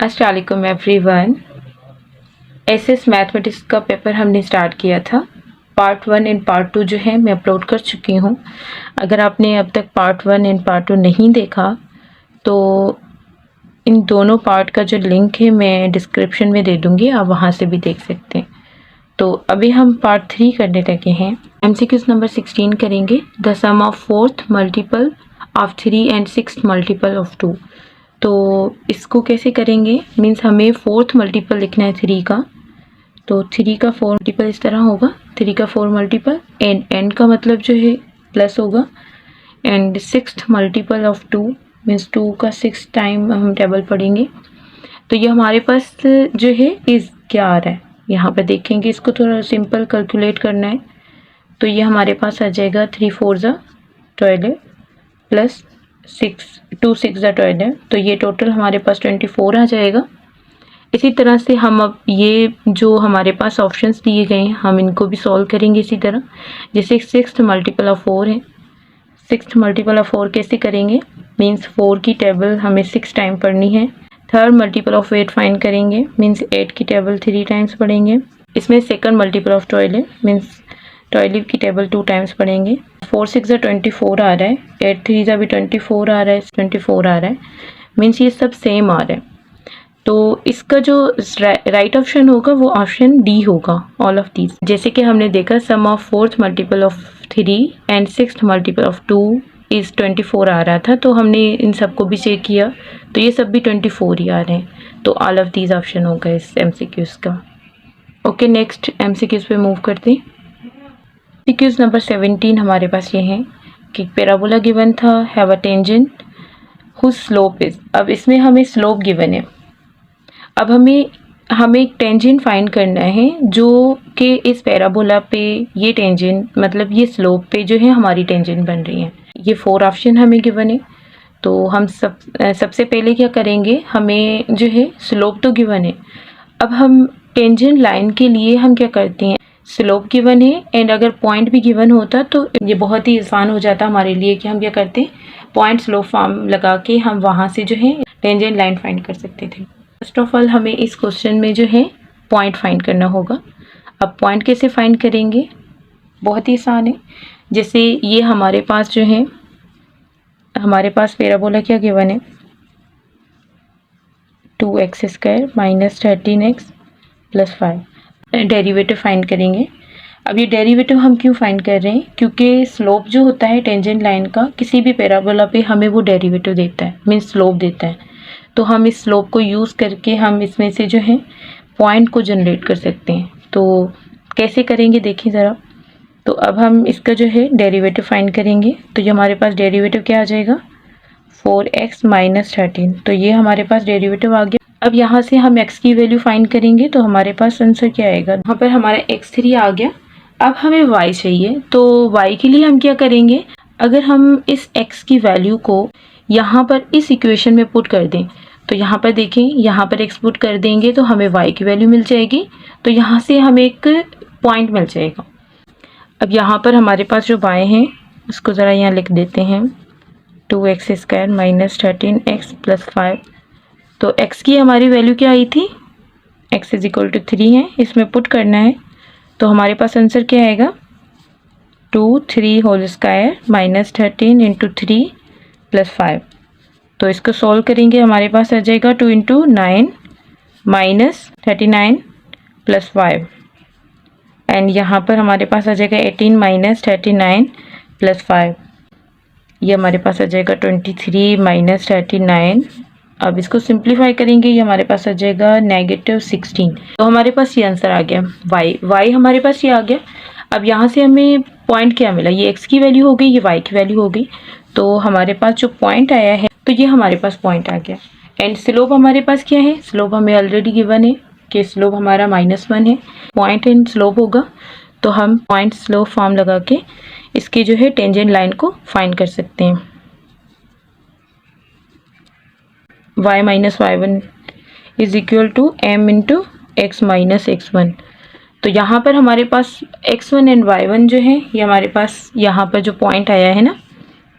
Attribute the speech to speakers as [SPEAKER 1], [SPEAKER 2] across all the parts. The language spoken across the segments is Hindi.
[SPEAKER 1] अस्सलाम वालेकुम एवरीवन। एसएस मैथमेटिक्स का पेपर हमने स्टार्ट किया था। पार्ट 1 एंड पार्ट 2 जो है मैं अपलोड कर चुकी हूँ। अगर आपने अब तक पार्ट 1 एंड पार्ट 2 नहीं देखा तो इन दोनों पार्ट का जो लिंक है मैं डिस्क्रिप्शन में दे दूँगी, आप वहाँ से भी देख सकते हैं। तो अभी हम पार्ट 3 करने लगे हैं। एमसीक्यूज नंबर 16 करेंगे। The sum of fourth multiple of 3 and sixth multiple of 2। तो इसको कैसे करेंगे, मीन्स हमें फोर्थ मल्टीपल लिखना है 3 का। तो 3 का 4 मल्टीपल इस तरह होगा, 3 का 4 मल्टीपल एंड का मतलब जो है प्लस होगा, and sixth multiple of 2 means 2 का 6 टाइम हम टेबल पढ़ेंगे। तो ये हमारे पास जो है इस क्या आ रहा है, यहाँ पे देखेंगे। इसको थोड़ा सिंपल कैलकुलेट करना है। तो ये हमारे पास आ जाएगा 3 4 ज़ा 12 प्लस 2 6 ज़ा 12। तो ये टोटल हमारे पास 24 आ जाएगा। इसी तरह से हम अब ये जो हमारे पास ऑप्शंस दिए गए हैं हम इनको भी सॉल्व करेंगे इसी तरह। जैसे सिक्स्थ मल्टीपल ऑफ 4 है, सिक्स्थ मल्टीपल ऑफ 4 कैसे करेंगे, मीन्स 4 की टेबल हमें 6 टाइम पढ़नी है। थर्ड मल्टीपल ऑफ 8 फाइंड करेंगे, मीन्स 8 की टेबल 3 टाइम्स पढ़ेंगे। इसमें सेकंड मल्टीपल ऑफ 12 मीन्स 12 की टेबल 2 टाइम्स पढ़ेंगे। 4 6 ज़ा 24 आ रहा है, 8 3 ज़ा भी 24 आ रहा है, 24 आ रहा है, मीन्स ये सब सेम आ रहा है। तो इसका जो राइट ऑप्शन होगा वो ऑप्शन डी होगा, ऑल ऑफ दीज। जैसे कि हमने देखा sum of fourth multiple of 3 and sixth multiple of 2 is 24 आ रहा था, तो हमने इन सबको भी चेक किया तो ये सब भी 24 ही आ रहे हैं। तो ऑल ऑफ दीज ऑप्शन होगा इस एमसीक्यूज का। ओके, नेक्स्ट एमसीक्यूज पे मूव करते हैं। एमसीक्यूज नंबर 17 हमारे पास ये है कि पैराबोला गिवन था, have a tangent whose slope is. अब इसमें हमें स्लोप गिवन है। अब हमें एक टेंजेंट फाइंड करना है जो कि इस पैराबोला पे ये टेंजेंट मतलब ये स्लोप पे जो है हमारी टेंजेंट बन रही है। ये 4 ऑप्शन हमें गिवन है। तो हम सबसे पहले क्या करेंगे, हमें जो है स्लोप तो गिवन है। अब हम टेंजेंट लाइन के लिए हम क्या करते हैं, स्लोप गिवन है एंड अगर पॉइंट भी गिवन होता तो ये बहुत ही आसान हो जाता हमारे लिए कि हम क्या करते हैं, पॉइंट स्लोप फॉर्म लगा के हम वहाँ से जो है टेंजेंट लाइन फाइंड कर सकते थे। फर्स्ट ऑफ ऑल हमें इस क्वेश्चन में जो है पॉइंट फाइंड करना होगा। अब पॉइंट कैसे फाइंड करेंगे, बहुत ही आसान है। जैसे ये हमारे पास जो है, हमारे पास पैराबोला क्या गिवन है, 2x² minus 13x plus 5। Derivative find करेंगे। अब ये डेरिवेटिव हम क्यों फाइंड कर रहे हैं, क्योंकि स्लोप जो होता है टेंजेंट लाइन का किसी भी पैराबोला पे हमें वो डेरिवेटिव देता है, मीन्स स्लोप देता है। तो हम इस स्लोप को यूज़ करके हम इसमें से जो है पॉइंट को जनरेट कर सकते हैं। तो कैसे करेंगे देखिए ज़रा। तो अब हम इसका जो है डेरिवेटिव फाइंड करेंगे। तो ये हमारे पास डेरिवेटिव क्या आ जाएगा, 4x माइनस 13। तो ये हमारे पास डेरिवेटिव आ गया। अब यहाँ से हम x की वैल्यू फाइंड करेंगे तो हमारे पास आंसर क्या आएगा, यहाँ पर हमारा x3 आ गया। अब हमें y चाहिए, तो y के लिए हम क्या करेंगे, अगर हम इस x की वैल्यू को यहाँ पर इस इक्वेशन में पुट कर दें तो यहाँ पर देखें, यहाँ पर x पुट कर देंगे तो हमें y की वैल्यू मिल जाएगी। तो यहाँ से हमें एक पॉइंट मिल जाएगा। अब यहाँ पर हमारे पास जो y हैं उसको ज़रा यहाँ लिख देते हैं, 2x² माइनस 13x प्लस 5। तो x की हमारी वैल्यू क्या आई थी, x इज इक्वल टू 3 है, इसमें पुट करना है। तो हमारे पास आंसर क्या आएगा, 2 3 whole square minus 13 into 3 plus 5। तो इसको सॉल्व करेंगे, हमारे पास आ जाएगा 2 इंटू 9 माइनस 39 प्लस 5, एंड यहाँ पर हमारे पास आ जाएगा 18 माइनस 39 प्लस 5। ये हमारे पास आ जाएगा 23 माइनस 39। अब इसको सिंप्लीफाई करेंगे, ये हमारे पास आ जाएगा -16। तो हमारे पास ये आंसर आ गया, y हमारे पास ये आ गया। अब यहाँ से हमें पॉइंट क्या मिला, ये x की वैल्यू हो गई, ये y की वैल्यू हो गई। तो हमारे पास जो पॉइंट आया है तो ये हमारे पास पॉइंट आ गया। एंड स्लोप हमारे पास क्या है, स्लोप हमें ऑलरेडी गिवन है कि स्लोप हमारा -1 है। पॉइंट एंड स्लोप होगा तो हम पॉइंट स्लोप फॉर्म लगा के इसके जो है टेंजेंट लाइन को फाइंड कर सकते हैं। y minus y1 is equal to m into x minus x1। तो यहाँ पर हमारे पास x1 एंड y1 जो है ये हमारे पास यहाँ पर जो पॉइंट आया है ना,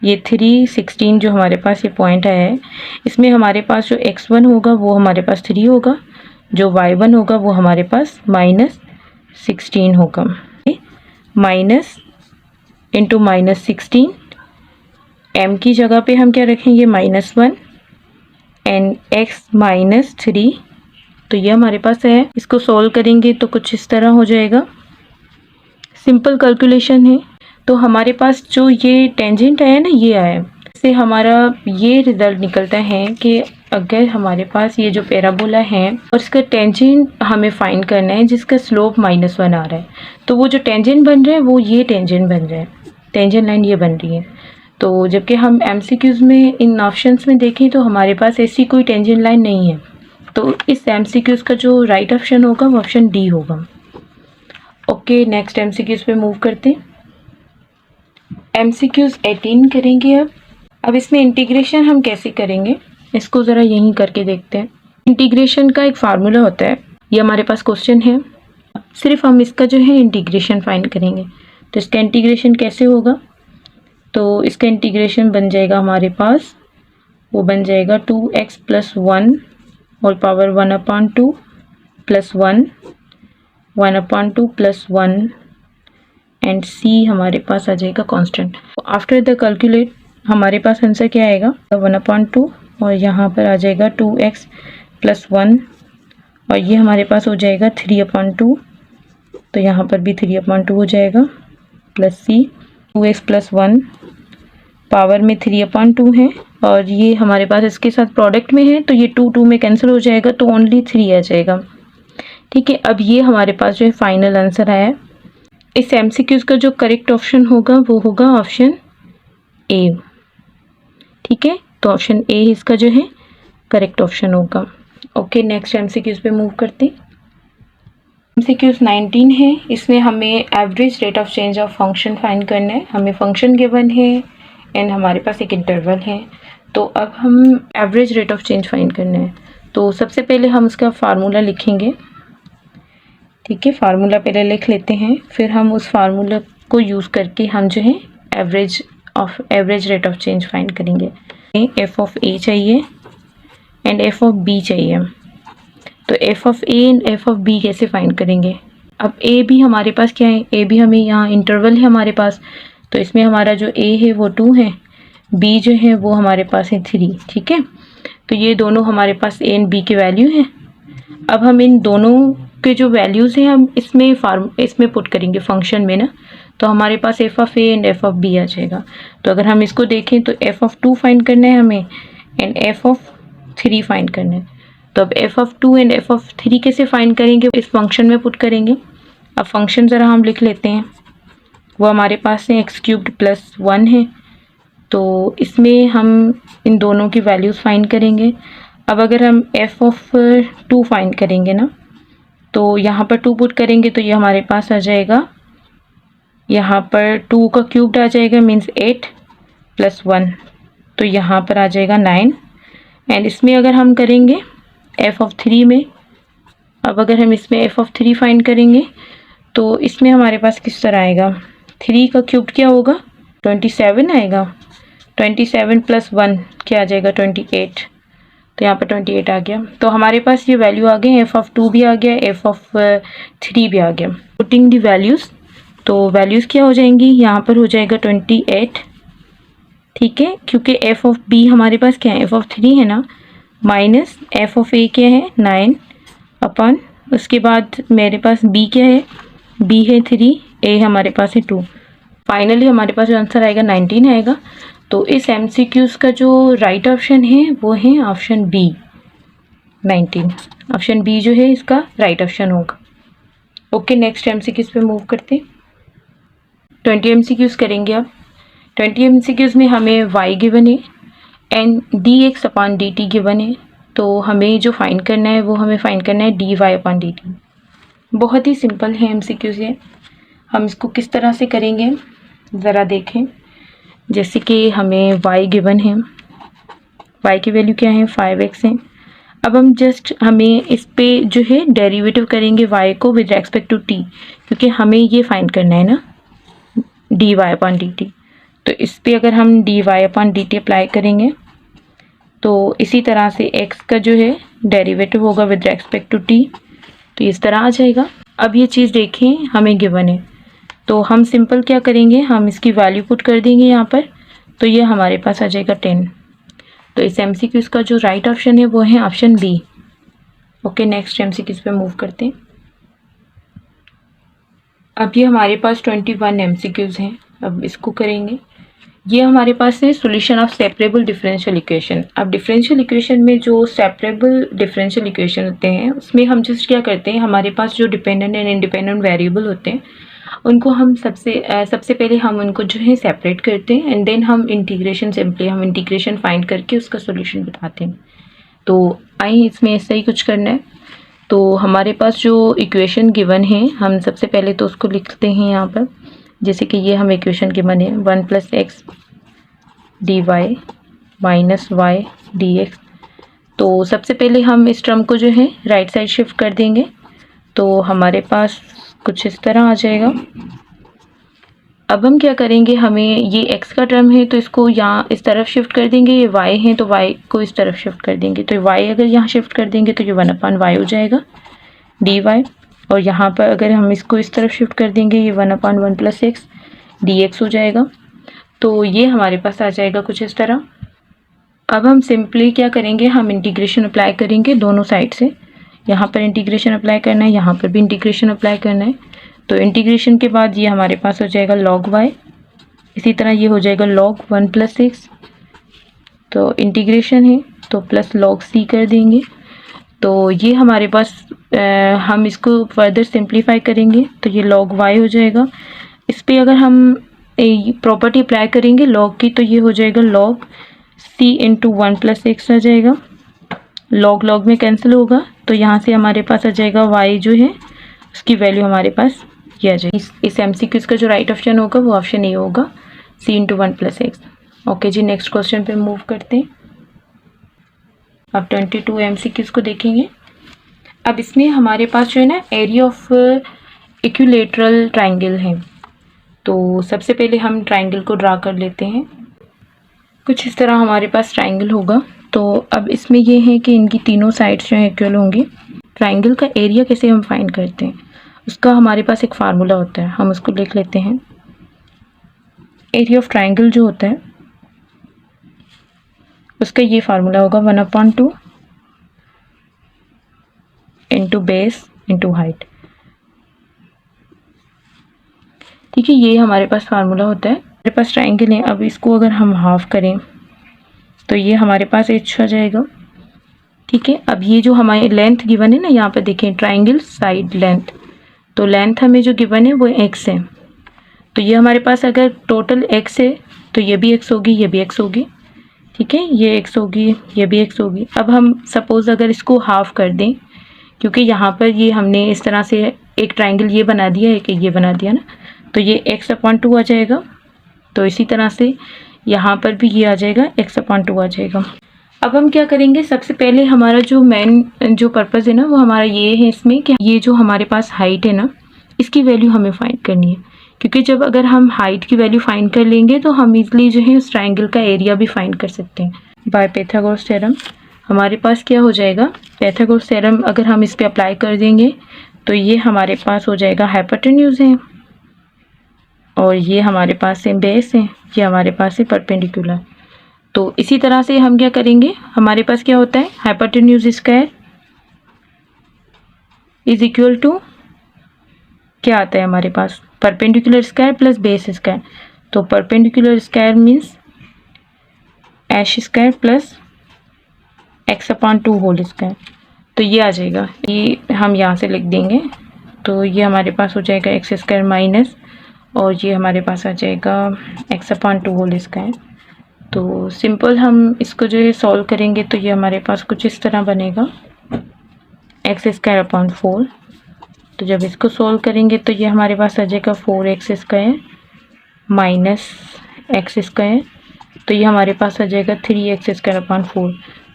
[SPEAKER 1] ये 3, 16 जो हमारे पास ये पॉइंट आया है, इसमें हमारे पास जो x1 होगा वो हमारे पास 3 होगा, जो y1 होगा वो हमारे पास -16 होगा। माइनस इंटू -16, m की जगह पे हम क्या रखेंगे -1 एंड x -3, तो ये हमारे पास है। इसको सॉल्व करेंगे तो कुछ इस तरह हो जाएगा। सिंपल कैलकुलेशन है। तो हमारे पास जो ये टेंजेंट आया ना, ये आया, इससे हमारा ये रिजल्ट निकलता है कि अगर हमारे पास ये जो पैराबोला है और इसका टेंजेंट हमें फाइंड करना है जिसका स्लोप -1 आ रहा है, तो वो जो टेंजेंट बन रहा है वो ये टेंजेंट बन रहा है, टेंजेंट लाइन ये बन रही है। तो जबकि हम एमसीक्यूज़ में इन ऑप्शंस में देखें तो हमारे पास ऐसी कोई टेंजेंट लाइन नहीं है, तो इस एमसीक्यूज़ का जो राइट ऑप्शन होगा वो ऑप्शन डी होगा। ओके, नेक्स्ट एमसीक्यूज़ पे मूव करते हैं। एमसीक्यूज़ 18 करेंगे। अब इसमें इंटीग्रेशन हम कैसे करेंगे, इसको ज़रा यहीं करके देखते हैं। इंटीग्रेशन का एक फार्मूला होता है, ये हमारे पास क्वेश्चन है, सिर्फ हम इसका जो है इंटीग्रेशन फाइंड करेंगे। तो इसका इंटीग्रेशन कैसे होगा, तो इसका इंटीग्रेशन बन जाएगा हमारे पास, वो बन जाएगा 2x + 1 whole power 1/2 + 1 1/2 + 1 and c हमारे पास आ जाएगा कांस्टेंट। आफ्टर द कैलकुलेट हमारे पास आंसर क्या आएगा, 1/2 और यहाँ पर आ जाएगा 2x + 1 और ये हमारे पास हो जाएगा 3/2, तो यहाँ पर भी 3/2 हो जाएगा, प्लस c 2x + 1 पावर में 3/2 है और ये हमारे पास इसके साथ प्रोडक्ट में है, तो ये 2 में कैंसिल हो जाएगा, तो ओनली 3 आ जाएगा। ठीक है, अब ये हमारे पास जो है फाइनल आंसर आया। इस एमसीक्यूज़ का जो करेक्ट ऑप्शन होगा वो होगा ऑप्शन ए। ठीक है, तो ऑप्शन ए इसका जो है करेक्ट ऑप्शन होगा। ओके, नेक्स्ट एमसीक्यूज़ पे मूव करते हैं। एमसीक्यूज़ 19 है, इसमें हमें average rate of change of function find करना है। हमें फंक्शन गिवन है एंड हमारे पास एक इंटरवल है, तो अब हम average rate of change find करना है। तो सबसे पहले हम उसका फार्मूला लिखेंगे। ठीक है, फार्मूला पहले लिख लेते हैं, फिर हम उस फार्मूला को यूज़ करके हम जो है average rate of change find करेंगे। f(a) चाहिए एंड f(b) चाहिए, तो f(a) एंड f(b) कैसे फाइंड करेंगे। अब a भी हमारे पास क्या है, a भी हमें यहाँ इंटरवल है हमारे पास, तो इसमें हमारा जो a है वो 2 है, b जो है वो हमारे पास है 3। ठीक है, तो ये दोनों हमारे पास a एंड b की वैल्यू है। अब हम इन दोनों के जो वैल्यूज़ हैं हम इसमें पुट करेंगे फंक्शन में ना, तो हमारे पास f(a) एंड f(b) आ जाएगा। तो अगर हम इसको देखें तो f(2) फाइंड करना है हमें एंड f(3) फाइंड करना है। तो अब f(2) एंड f(3) कैसे फाइंड करेंगे, इस फंक्शन में पुट करेंगे। अब फंक्शन ज़रा हम लिख लेते हैं, वो हमारे पास है x³ + 1 है, तो इसमें हम इन दोनों की वैल्यूज़ फाइंड करेंगे। अब अगर हम f(2) फाइंड करेंगे ना, तो यहाँ पर 2 पुट करेंगे तो ये हमारे पास आ जाएगा, यहाँ पर 2 का क्यूब्ड आ जाएगा, मीन्स 8 + 1, तो यहाँ पर आ जाएगा 9। एंड इसमें अगर हम करेंगे f(3) में, अब अगर हम इसमें f(3) फाइंड करेंगे तो इसमें हमारे पास किस तरह आएगा, 3 का क्यूब्ड क्या होगा, 27 आएगा, 27 + 1 क्या आ जाएगा, 28, तो यहाँ पर 28 आ गया। तो हमारे पास ये वैल्यू आ गई, f(2) भी आ गया, f(3) भी आ गया। पुटिंग दी वैल्यूज़, तो वैल्यूज़ क्या हो जाएंगी, यहाँ पर हो जाएगा 28। ठीक है, क्योंकि f(b) हमारे पास क्या है, f(3) है ना, माइनस f(a) क्या है 9 अपन, उसके बाद मेरे पास b क्या है, b है 3, a हमारे पास है 2। फाइनली हमारे पास जो आंसर आएगा 19 आएगा। तो इस एमसीक्यूज़ का जो राइट ऑप्शन है वो है ऑप्शन बी 19। ऑप्शन बी जो है इसका राइट ऑप्शन होगा। ओके, नेक्स्ट एमसीक्यूज़ पे मूव करते हैं। 20 एमसीक्यूज़ करेंगे अब। 20 एमसीक्यूज़ में हमें y गिवन है एंड dx/dt गिवन है, तो हमें जो फाइंड करना है वो हमें फाइंड करना है dy/dt। बहुत ही सिंपल है एमसीक्यूज़ ये। हम इसको किस तरह से करेंगे ज़रा देखें। जैसे कि हमें y गिवन है, y की वैल्यू क्या है 5x है। अब हम जस्ट हमें इस पे जो है डेरिवेटिव करेंगे y को विद रेस्पेक्ट टू t, क्योंकि हमें ये फाइंड करना है ना dy/dt। तो इस पे अगर हम dy अपॉन dt अप्लाई करेंगे तो इसी तरह से x का जो है डेरिवेटिव होगा विद रेस्पेक्ट टू t, तो इस तरह आ जाएगा। अब ये चीज़ देखें हमें गिवन है, तो हम सिंपल क्या करेंगे, हम इसकी वैल्यू पुट कर देंगे यहाँ पर, तो ये हमारे पास आ जाएगा 10। तो इस MCQ का जो राइट ऑप्शन है वो है option B. Okay, next MCQ पे मूव करते हैं। अब ये हमारे पास 21 MCQs हैं, अब इसको करेंगे। ये हमारे पास है solution of separable differential equation. अब डिफरेंशियल इक्वेशन में जो सेपरेबल डिफरेंशियल इक्वेशन होते हैं उसमें हम जस्ट क्या करते हैं, हमारे पास जो डिपेंडेंट एंड इंडिपेंडेंट वेरिएबल होते हैं उनको हम सबसे पहले हम उनको जो है सेपरेट करते हैं एंड देन हम हम इंटीग्रेशन फाइंड करके उसका सॉल्यूशन बताते हैं। तो आइए इसमें ऐसा ही कुछ करना है। तो हमारे पास जो इक्वेशन गिवन है हम सबसे पहले तो उसको लिखते हैं यहाँ पर, जैसे कि ये हम इक्वेशन गिवन है 1 + x dy - y dx। तो सबसे पहले हम इस टर्म को जो है राइट साइड शिफ्ट कर देंगे, तो हमारे पास कुछ इस तरह आ जाएगा। अब हम क्या करेंगे, हमें ये x का टर्म है तो इसको यहाँ इस तरफ शिफ्ट कर देंगे, ये y है तो y को इस तरफ शिफ्ट कर देंगे, तो y अगर यहाँ शिफ्ट कर देंगे तो ये 1/y हो जाएगा dy, और यहाँ पर अगर हम इसको इस तरफ शिफ्ट कर देंगे ये 1/1 + x dx हो जाएगा। तो ये हमारे पास आ जाएगा कुछ इस तरह। अब हम सिंपली क्या करेंगे, हम इंटीग्रेशन अप्लाई करेंगे दोनों साइड से। यहाँ पर इंटीग्रेशन अप्लाई करना है, यहाँ पर भी इंटीग्रेशन अप्लाई करना है। तो इंटीग्रेशन के बाद ये हमारे पास हो जाएगा log y, इसी तरह ये हो जाएगा log 1 + x। तो इंटीग्रेशन है तो प्लस log c कर देंगे। तो ये हमारे पास हम इसको फर्दर सिंप्लीफाई करेंगे तो ये log y हो जाएगा। इस पर अगर हम प्रॉपर्टी अप्लाई करेंगे log की, तो ये हो जाएगा log c × 1 + x आ जाएगा। log log में कैंसिल होगा तो यहाँ से हमारे पास आ जाएगा y जो है उसकी वैल्यू हमारे पास ये आ जाएगी। इस MCQ का जो राइट ऑप्शन होगा वो ऑप्शन ए होगा, c × 1 + x। ओके जी, नेक्स्ट क्वेश्चन पे मूव करते हैं। अब 22 MCQ को देखेंगे। अब इसमें हमारे पास जो है ना एरिया ऑफ इक्विलेटरल ट्राइंगल है। तो सबसे पहले हम ट्राइंगल को ड्रा कर लेते हैं। कुछ इस तरह हमारे पास ट्राइंगल होगा। तो अब इसमें ये है कि इनकी तीनों साइड्स जो है इक्वल होंगी। ट्राइंगल का एरिया कैसे हम फाइंड करते हैं, उसका हमारे पास एक फार्मूला होता है, हम उसको लिख लेते हैं। एरिया ऑफ ट्राइंगल जो होता है उसका ये फार्मूला होगा 1/2 × बेस × हाइट। ठीक है, ये हमारे पास फार्मूला होता है। हमारे पास ट्राइंगल है, अब इसको अगर हम हाफ करें तो ये हमारे पास h आ जाएगा। ठीक है, अब ये जो हमारी लेंथ गिवन है ना, यहाँ पे देखें ट्राइंगल साइड लेंथ, तो लेंथ हमें जो गिवन है वो x है। तो ये हमारे पास अगर टोटल x है तो ये भी x होगी, ये भी x होगी। ठीक है, ये x होगी, ये भी x होगी। अब हम सपोज़ अगर इसको हाफ कर दें, क्योंकि यहाँ पर ये हमने इस तरह से एक ट्राइंगल ये बना दिया, एक ये बना दिया ना, तो ये x/2 आ जाएगा। तो इसी तरह से यहाँ पर भी ये आ जाएगा x/2 आ जाएगा। अब हम क्या करेंगे, सबसे पहले हमारा जो मेन जो पर्पज़ है ना वो हमारा ये है इसमें कि ये जो हमारे पास हाइट है ना इसकी वैल्यू हमें फाइंड करनी है, क्योंकि जब अगर हम हाइट की वैल्यू फाइंड कर लेंगे तो हम इजली जो है उस ट्राइंगल का एरिया भी फाइंड कर सकते हैं बाय पाइथागोरस थ्योरम। हमारे पास क्या हो जाएगा, पाइथागोरस थ्योरम अगर हम इस पर अप्लाई कर देंगे तो ये हमारे पास हो जाएगा हाइपोटेन्यूज है, और ये हमारे पास है बेस है, ये हमारे पास है परपेंडिकुलर। तो इसी तरह से हम क्या करेंगे, हमारे पास क्या होता है, hypotenuse square is equal to क्या आता है हमारे पास, perpendicular square plus base square. तो perpendicular square means h² plus x/2 whole square. तो ये आ जाएगा, ये हम यहाँ से लिख देंगे। तो ये हमारे पास हो जाएगा x² माइनस, और ये हमारे पास आ जाएगा x/2 होल स्क्वायर। तो सिंपल हम इसको जो है सॉल्व करेंगे तो ये हमारे पास कुछ इस तरह बनेगा x²/4। तो जब इसको सॉल्व करेंगे तो ये हमारे पास आ जाएगा 4x² माइनस x²। तो ये हमारे पास आ जाएगा 3x²/4।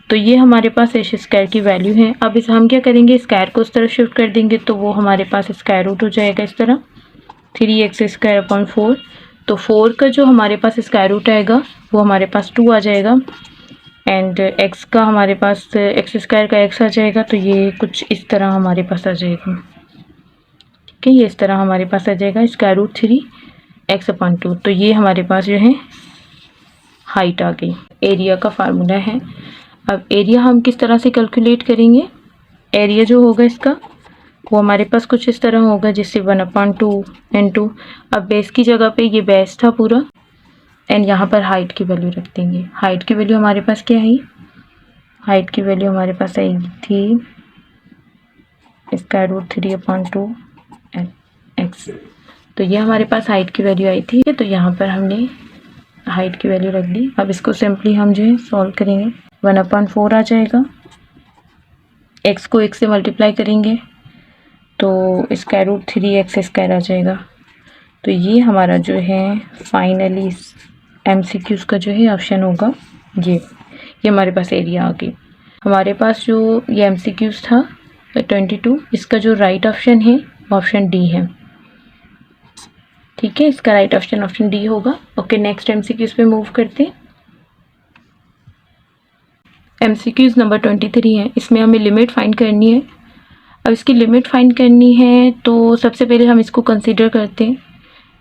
[SPEAKER 1] तो ये हमारे पास h² की वैल्यू है। अब इस हम क्या करेंगे, स्क्वायर को उस तरफ शिफ्ट कर देंगे तो वो हमारे पास स्क्वायर रूट हो जाएगा इस तरह 3x²/4। तो 4 का जो हमारे पास स्क्वायर रूट आएगा वो हमारे पास 2 आ जाएगा, एंड x का हमारे पास एक्स स्क्वायर का x आ जाएगा, तो ये कुछ इस तरह हमारे पास आ जाएगा। ठीक है, ये इस तरह हमारे पास आ जाएगा स्क्वायर रूट 3 x/2। तो ये हमारे पास जो है हाइट आ गई। एरिया का फार्मूला है। अब एरिया हम किस तरह से कैलकुलेट करेंगे? एरिया जो होगा इसका वो हमारे पास कुछ इस तरह होगा, जैसे 1/2 × अब बेस की जगह पे ये बेस था पूरा, एंड यहाँ पर हाइट की वैल्यू रख देंगे। हाइट की वैल्यू हमारे पास क्या है? हाइट की वैल्यू हमारे पास आएगी थी √3/2 x। तो ये हमारे पास हाइट की वैल्यू आई थी, तो यहाँ पर हमने हाइट की वैल्यू रख दी। अब इसको सिंपली हम जो है सॉल्व करेंगे। 1/4 आ जाएगा, x को 1 से मल्टीप्लाई करेंगे तो √3x² आ जाएगा। तो ये हमारा जो है फाइनली MCQs का जो है ऑप्शन होगा ये हमारे पास एरिया आ गई। हमारे पास जो ये MCQs था 22, इसका जो राइट ऑप्शन है ऑप्शन डी है। ठीक है, इसका राइट ऑप्शन डी होगा। ओके, नेक्स्ट MCQs पे मूव करते हैं। MCQs नंबर 23 है। इसमें हमें लिमिट फाइंड करनी है। अब इसकी लिमिट फाइंड करनी है तो सबसे पहले हम इसको कंसीडर करते हैं,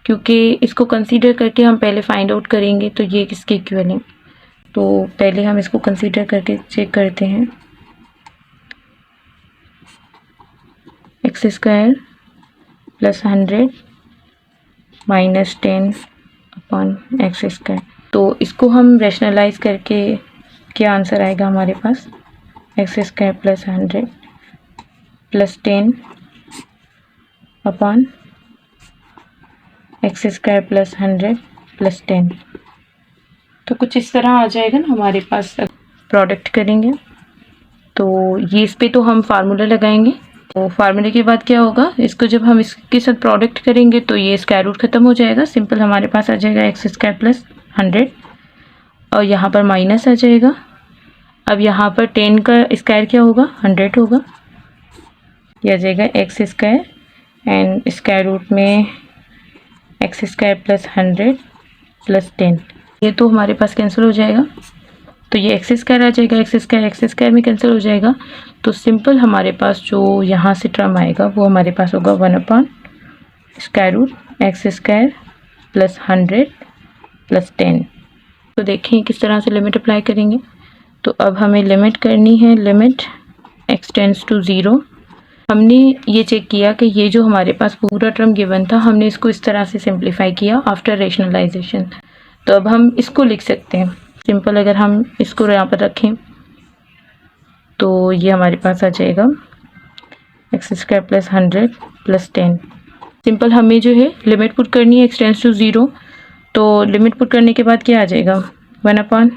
[SPEAKER 1] क्योंकि इसको कंसीडर करके हम पहले फाइंड आउट करेंगे तो ये किसके इक्वल। तो पहले हम इसको कंसीडर करके चेक करते हैं। x² + 100 - 10/x²। तो इसको हम रैशनलाइज करके क्या आंसर आएगा हमारे पास? x² + 100 + 10/x² + 100 + 10। तो कुछ इस तरह आ जाएगा ना हमारे पास। प्रोडक्ट करेंगे तो ये इस पे तो हम फार्मूला लगाएंगे। तो फार्मूले के बाद क्या होगा, इसको जब हम इसके साथ प्रोडक्ट करेंगे तो ये स्क्वायर रूट ख़त्म हो जाएगा। सिंपल हमारे पास आ जाएगा x² + 100 और यहाँ पर माइनस आ जाएगा। अब यहाँ पर 10 का स्क्वायर क्या होगा? 100 होगा। यह आ जाएगा x² एंड स्क्वायर रूट में x² + 100 + 10। ये तो हमारे पास कैंसिल हो जाएगा, तो ये x² आ जाएगा। x² में कैंसिल हो जाएगा। तो सिंपल हमारे पास जो यहाँ से टर्म आएगा वो हमारे पास होगा 1/√x² + 100 + 10। तो देखें किस तरह से लिमिट अप्लाई करेंगे। तो अब हमें लिमिट करनी है, लिमिट x टेंड्स टू 0। हमने ये चेक किया कि ये जो हमारे पास पूरा टर्म गिवन था, हमने इसको इस तरह से सिंप्लीफाई किया आफ्टर रेशनलाइजेशन। तो अब हम इसको लिख सकते हैं सिंपल। अगर हम इसको यहाँ पर रखें तो ये हमारे पास आ जाएगा x² + 100 + 10। सिंपल हमें जो है लिमिट पुट करनी है x टेंड्स टू 0। तो लिमिट पुट करने के बाद क्या आ जाएगा? 1/,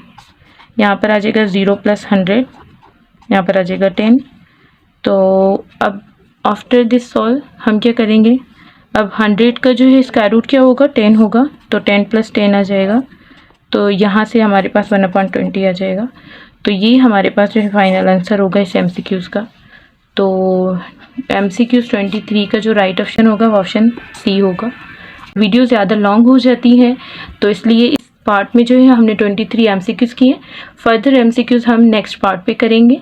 [SPEAKER 1] यहाँ पर आ जाएगा 0 + 100, यहाँ पर आ जाएगा 10। तो अब आफ्टर दिस सॉल्व हम क्या करेंगे? अब 100 का जो है स्क्वायर रूट क्या होगा? 10 होगा। तो 10 + 10 आ जाएगा। तो यहाँ से हमारे पास 1/20 आ जाएगा। तो ये हमारे पास जो है फाइनल आंसर होगा इस MCQs का। तो MCQs 23 का जो राइट ऑप्शन होगा वो ऑप्शन सी होगा। वीडियो ज़्यादा लॉन्ग हो जाती है तो इसलिए इस पार्ट में जो है हमने 23 MCQs किए। फर्दर MCQs हम नेक्स्ट पार्ट पे करेंगे।